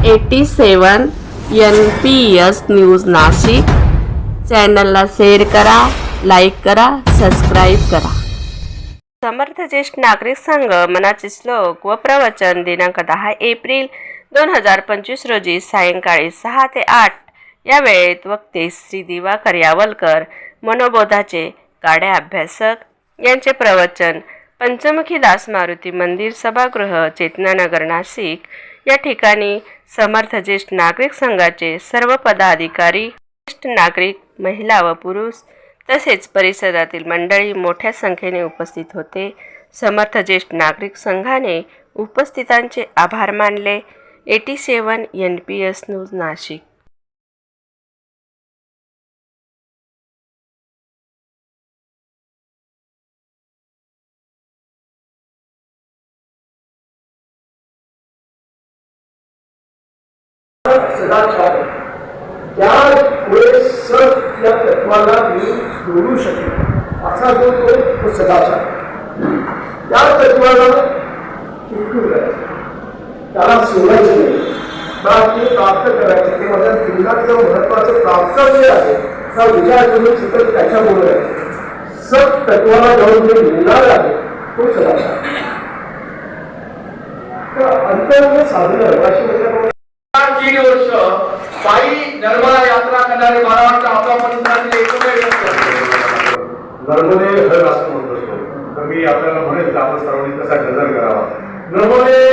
87 NPS news Nashik चॅनलला share करा, like करा, सबस्क्राईब करा. समर्थ ज्येष्ठ नागरिक संघ मनाचे श्लोक व प्रवचन दिनांक 10 एप्रिल 2025 रोजी सायंकाळी 6 ते 8 या वेळेत वक्ते श्री दिवाकर यावलकर मनोबोधाचे गाडे अभ्यासक यांचे प्रवचन पंचमुखी दास मारुती मंदिर सभागृह चेतनानगर नाशिक या ठिकाणी समर्थ ज्येष्ठ नागरिक संघाचे सर्व पदाधिकारी, ज्येष्ठ नागरिक, महिला व पुरुष तसेच परिसरातील मंडळी मोठ्या संख्येने उपस्थित होते. समर्थ ज्येष्ठ नागरिक संघाने उपस्थितांचे आभार मानले. 87 NPS न्यूज नाशिक. सदाचार त्यामुळे सत या तत्वाला मी जोडू शकेन असा जो तो सदाचार त्या तत्वाला चिकटून राहायचं, त्याला सोडायचं नाही, ते प्राप्त करायचं. ते माझ्या जीवनातलं महत्वाचं प्राप्तव्य आहे हा विचार करून सतत त्याच्यामुळे सत तत्वाला जाऊन जे मिळणार आहे तो सदाचार. तर अंतर्गत साधनं अशी म्हणजे 3 वर्ष पायी नर्मदा यात्रा करणारे मला वाटतं आपल्या परिसरातील एकमेव व्यक्ती. नर्मदे हर असं म्हणत असतो, तर मी आपल्याला म्हणेल की आपण सर्वांनी कसा गजर करावा. नर्मदे